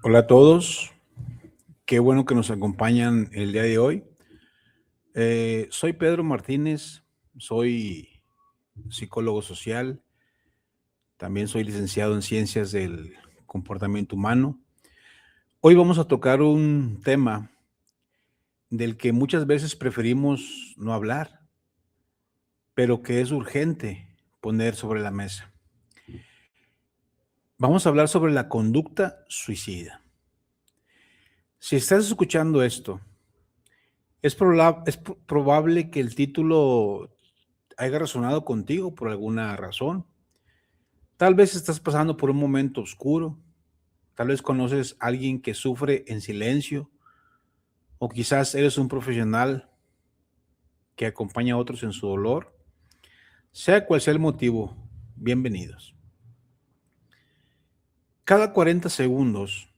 Hola a todos, qué bueno que nos acompañan el día de hoy. Soy Pedro Martínez, soy psicólogo social, también soy licenciado en Ciencias del Comportamiento Humano. Hoy vamos a tocar un tema del que muchas veces preferimos no hablar, pero que es urgente poner sobre la mesa. Vamos a hablar sobre la conducta suicida. Si estás escuchando esto, es probable que el título haya resonado contigo por alguna razón. Tal vez estás pasando por un momento oscuro, tal vez conoces a alguien que sufre en silencio, o quizás eres un profesional que acompaña a otros en su dolor. Sea cual sea el motivo, bienvenidos. Cada 40 segundos,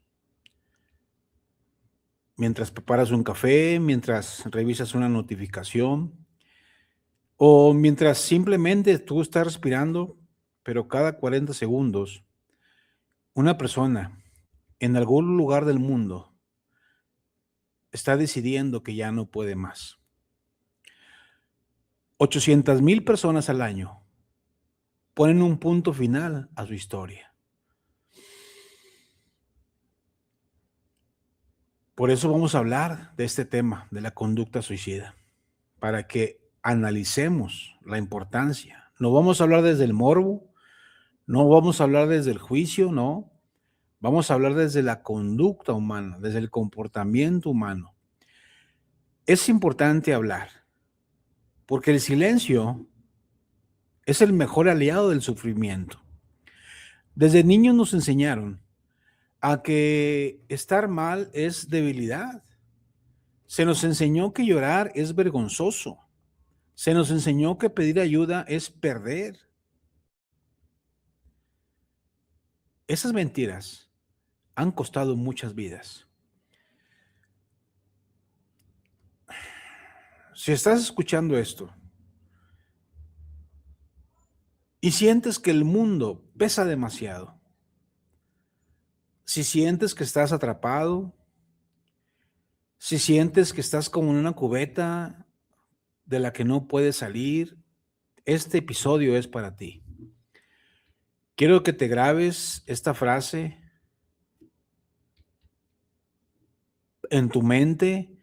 mientras preparas un café, mientras revisas una notificación, o mientras simplemente tú estás respirando, pero cada 40 segundos, una persona en algún lugar del mundo está decidiendo que ya no puede más. 800,000 personas al año ponen un punto final a su historia. Por eso vamos a hablar de este tema, de la conducta suicida, para que analicemos la importancia. No vamos a hablar desde el morbo, no vamos a hablar desde el juicio, no. Vamos a hablar desde la conducta humana, desde el comportamiento humano. Es importante hablar, porque el silencio es el mejor aliado del sufrimiento. Desde niños nos enseñaron a que estar mal es debilidad. Se nos enseñó que llorar es vergonzoso. Se nos enseñó que pedir ayuda es perder. Esas mentiras han costado muchas vidas. Si estás escuchando esto y sientes que el mundo pesa demasiado, si sientes que estás atrapado, si sientes que estás como en una cubeta de la que no puedes salir, este episodio es para ti. Quiero que te grabes esta frase en tu mente.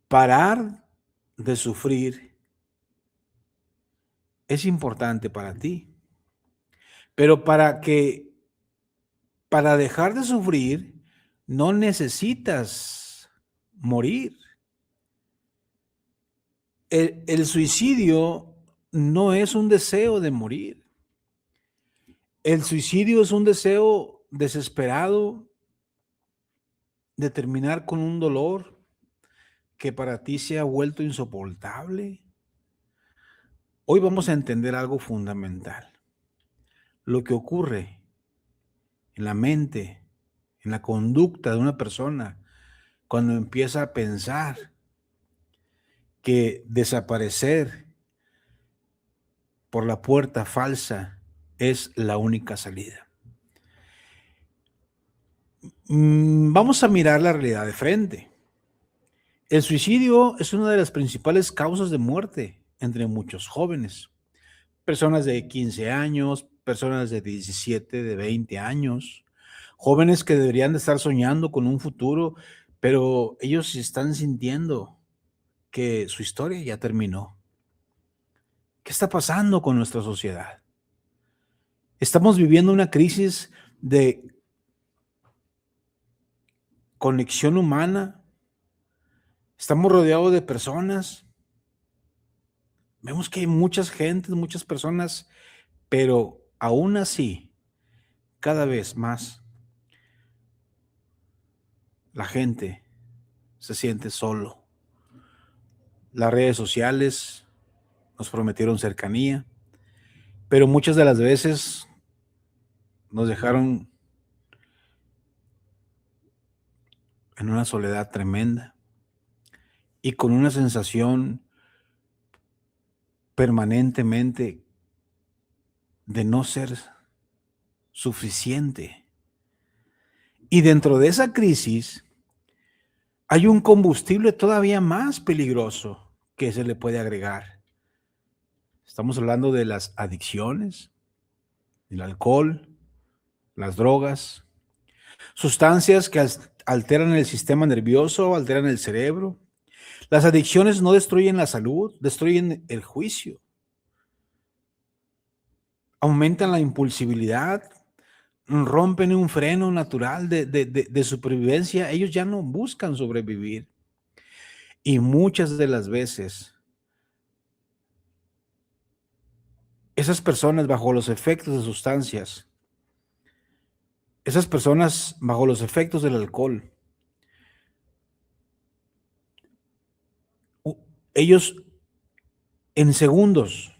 Parar de sufrir es importante para ti, pero para dejar de sufrir no necesitas morir. El suicidio no es un deseo de morir. El suicidio es un deseo desesperado de terminar con un dolor que para ti se ha vuelto insoportable. Hoy vamos a entender algo fundamental. Lo que ocurre en la mente, en la conducta de una persona, cuando empieza a pensar que desaparecer por la puerta falsa es la única salida. Vamos a mirar la realidad de frente. El suicidio es una de las principales causas de muerte entre muchos jóvenes. Personas de 15 años, personas de 17, de 20 años, jóvenes que deberían de estar soñando con un futuro, pero ellos están sintiendo que su historia ya terminó. ¿Qué está pasando con nuestra sociedad? Estamos viviendo una crisis de conexión humana. Estamos rodeados de personas. Vemos que hay muchas gentes, muchas personas, pero aún así, cada vez más, la gente se siente solo. Las redes sociales nos prometieron cercanía, pero muchas de las veces nos dejaron en una soledad tremenda y con una sensación permanentemente de no ser suficiente. Y dentro de esa crisis hay un combustible todavía más peligroso que se le puede agregar. Estamos hablando de las adicciones, el alcohol, las drogas, sustancias que alteran el sistema nervioso, alteran el cerebro. Las adicciones no destruyen la salud, destruyen el juicio, aumentan la impulsibilidad, rompen un freno natural de supervivencia. Ellos ya no buscan sobrevivir. Y muchas de las veces, esas personas bajo los efectos de sustancias, esas personas bajo los efectos del alcohol, ellos en segundos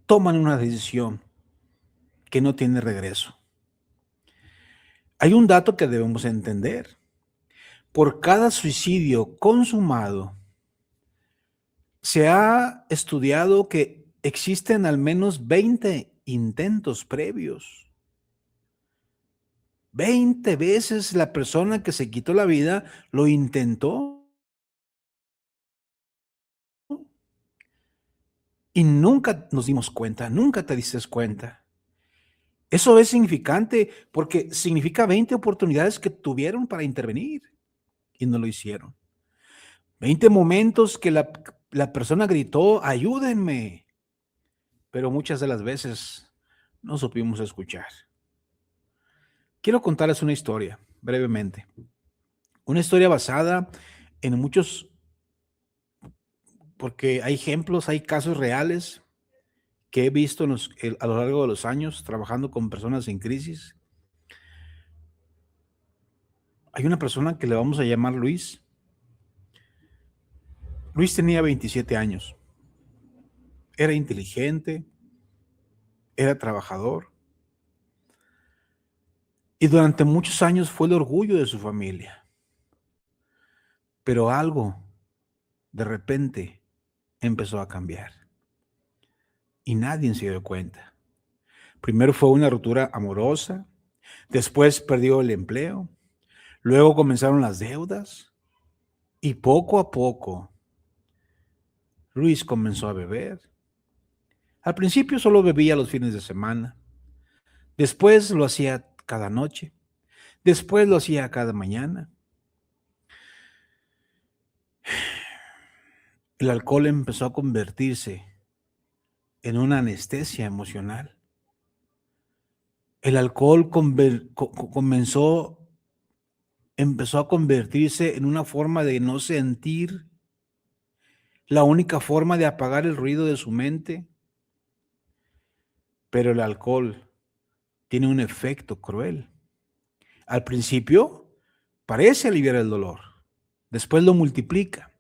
toman una decisión que no tiene regreso. Hay un dato que debemos entender. Por cada suicidio consumado, se ha estudiado que existen al menos 20 intentos previos. 20 veces la persona que se quitó la vida lo intentó y nunca nos dimos cuenta, nunca te diste cuenta. Eso es significante porque significa 20 oportunidades que tuvieron para intervenir y no lo hicieron. 20 momentos que la persona gritó, ayúdenme, pero muchas de las veces no supimos escuchar. Quiero contarles una historia, brevemente. Una historia basada en muchos, porque hay ejemplos, hay casos reales que he visto a lo largo de los años trabajando con personas en crisis. Hay una persona que le vamos a llamar Luis. Luis tenía 27 años. Era inteligente, era trabajador y durante muchos años fue el orgullo de su familia. Pero algo, de repente, empezó a cambiar y nadie se dio cuenta. Primero fue una ruptura amorosa, después perdió el empleo, luego comenzaron las deudas y poco a poco Luis comenzó a beber. Al principio solo bebía los fines de semana, después lo hacía cada noche, después lo hacía cada mañana. El alcohol empezó a convertirse en una anestesia emocional. El alcohol empezó a convertirse en una forma de no sentir, la única forma de apagar el ruido de su mente. Pero el alcohol tiene un efecto cruel. Al principio parece aliviar el dolor, después lo multiplica.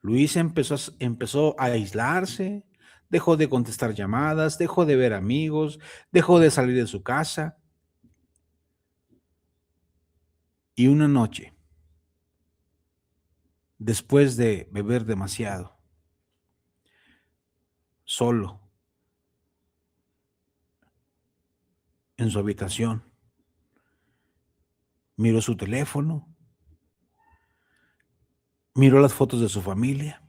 Luis empezó a aislarse, dejó de contestar llamadas, dejó de ver amigos, dejó de salir de su casa. Y una noche, después de beber demasiado, solo, en su habitación, miró su teléfono, miró las fotos de su familia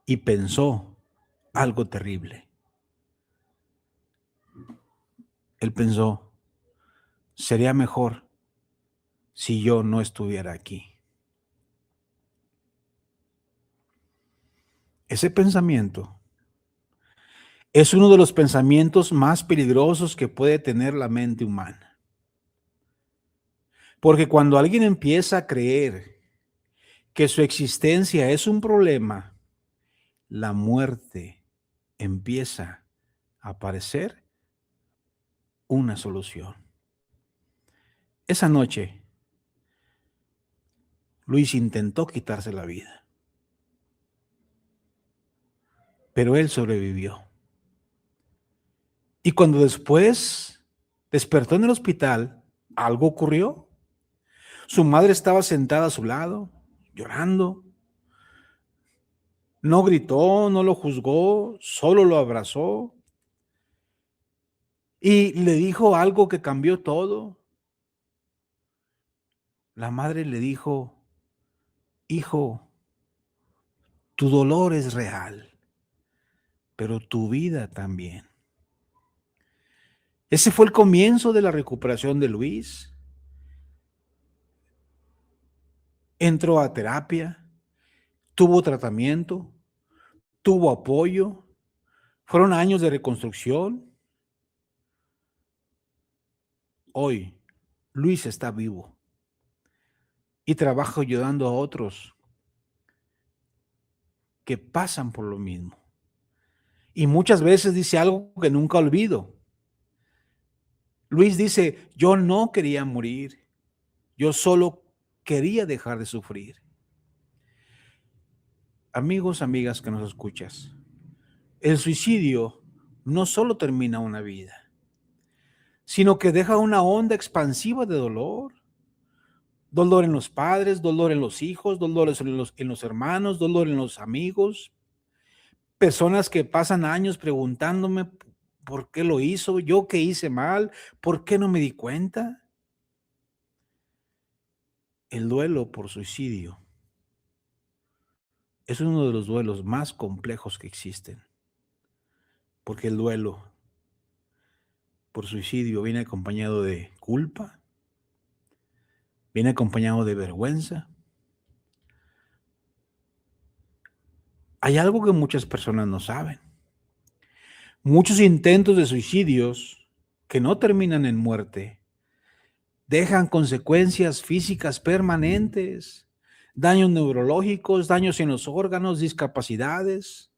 y pensó algo terrible. Él pensó, sería mejor si yo no estuviera aquí. Ese pensamiento es uno de los pensamientos más peligrosos que puede tener la mente humana. Porque cuando alguien empieza a creer que su existencia es un problema, la muerte empieza a parecer una solución. Esa noche, Luis intentó quitarse la vida, pero él sobrevivió. Y cuando después despertó en el hospital, algo ocurrió. Su madre estaba sentada a su lado, llorando. No gritó, no lo juzgó, solo lo abrazó y le dijo algo que cambió todo. la madre le dijo: hijo, tu dolor es real, pero tu vida también. Ese fue el comienzo de la recuperación de Luis. Entró a terapia, tuvo tratamiento, tuvo apoyo, fueron años de reconstrucción. Hoy, Luis está vivo y trabaja ayudando a otros que pasan por lo mismo. Y muchas veces dice algo que nunca olvido. Luis dice: yo no quería morir, yo solo quería dejar de sufrir. Amigos, amigas que nos escuchas, el suicidio no solo termina una vida, sino que deja una onda expansiva de dolor. Dolor en los padres, dolor en los hijos, dolor en los hermanos, dolor en los amigos. Personas que pasan años preguntándome por qué lo hizo, yo qué hice mal, por qué no me di cuenta. El duelo por suicidio es uno de los duelos más complejos que existen, porque el duelo por suicidio viene acompañado de culpa, viene acompañado de vergüenza. Hay algo que muchas personas no saben. Muchos intentos de suicidios que no terminan en muerte dejan consecuencias físicas permanentes, daños neurológicos, daños en los órganos, discapacidades.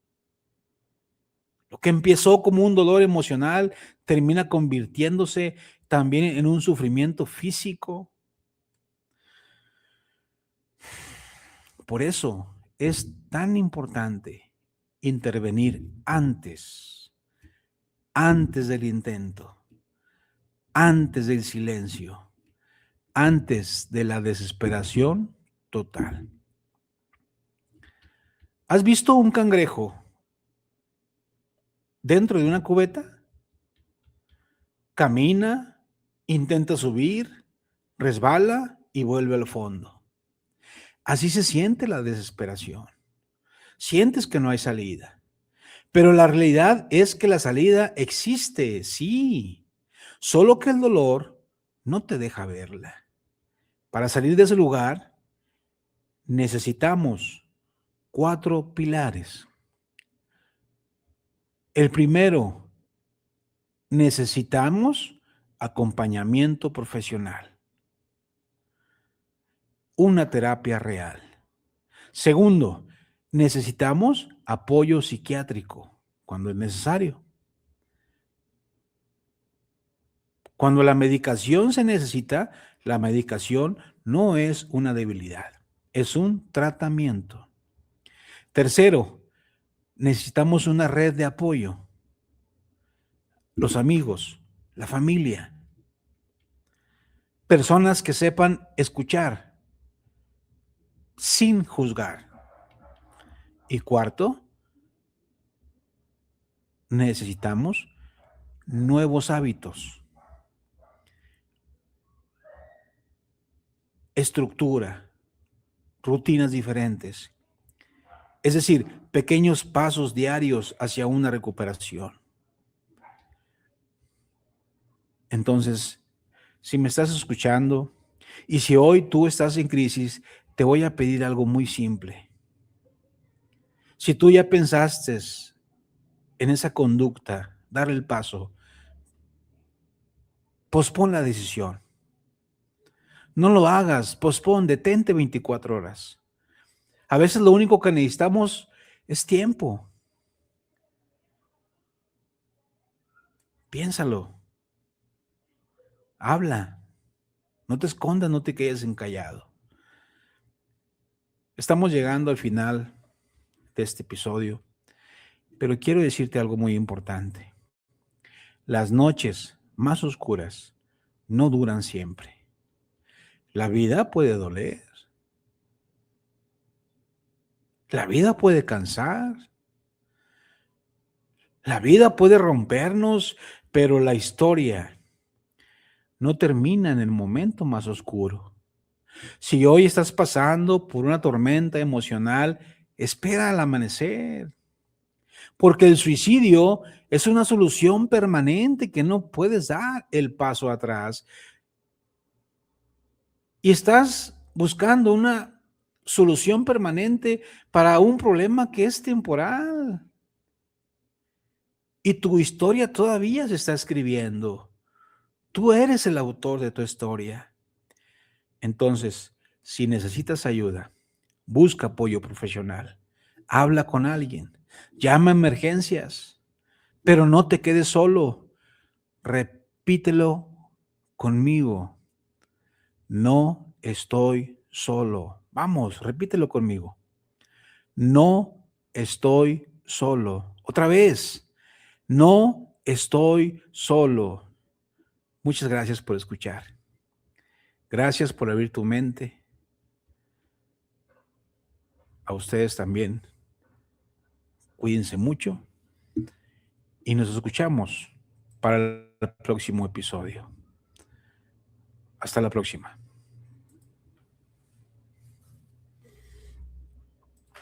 Lo que empezó como un dolor emocional termina convirtiéndose también en un sufrimiento físico. Por eso es tan importante intervenir antes del intento, antes del silencio, antes de la desesperación total. ¿Has visto un cangrejo dentro de una cubeta? Camina, intenta subir, resbala y vuelve al fondo. Así se siente la desesperación. Sientes que no hay salida. Pero la realidad es que la salida existe, sí. Solo que el dolor no te deja verla. Para salir de ese lugar necesitamos 4 pilares. El primero, necesitamos acompañamiento profesional, una terapia real. Segundo, necesitamos apoyo psiquiátrico cuando es necesario. Cuando la medicación se necesita, la medicación no es una debilidad, es un tratamiento. Tercero, necesitamos una red de apoyo. Los amigos, la familia, personas que sepan escuchar sin juzgar. Y cuarto, necesitamos nuevos hábitos, estructura, rutinas diferentes. Es decir, pequeños pasos diarios hacia una recuperación. Entonces, si me estás escuchando y si hoy tú estás en crisis, te voy a pedir algo muy simple. Si tú ya pensaste en esa conducta, dar el paso, pospon la decisión. No lo hagas, pospon, detente 24 horas. A veces lo único que necesitamos es tiempo. Piénsalo. Habla. No te escondas, no te quedes encallado. Estamos llegando al final de este episodio, pero quiero decirte algo muy importante. Las noches más oscuras no duran siempre. La vida puede doler. La vida puede cansar. La vida puede rompernos, pero la historia no termina en el momento más oscuro. Si hoy estás pasando por una tormenta emocional, espera al amanecer, porque el suicidio es una solución permanente que no puedes dar el paso atrás. Y estás buscando una solución permanente para un problema que es temporal. Y tu historia todavía se está escribiendo. Tú eres el autor de tu historia. Entonces, si necesitas ayuda, busca apoyo profesional. Habla con alguien. Llama a emergencias. Pero no te quedes solo. Repítelo conmigo. No estoy solo. Vamos, repítelo conmigo. No estoy solo. Otra vez. No estoy solo. Muchas gracias por escuchar. Gracias por abrir tu mente. A ustedes también. Cuídense mucho y nos escuchamos para el próximo episodio. Hasta la próxima.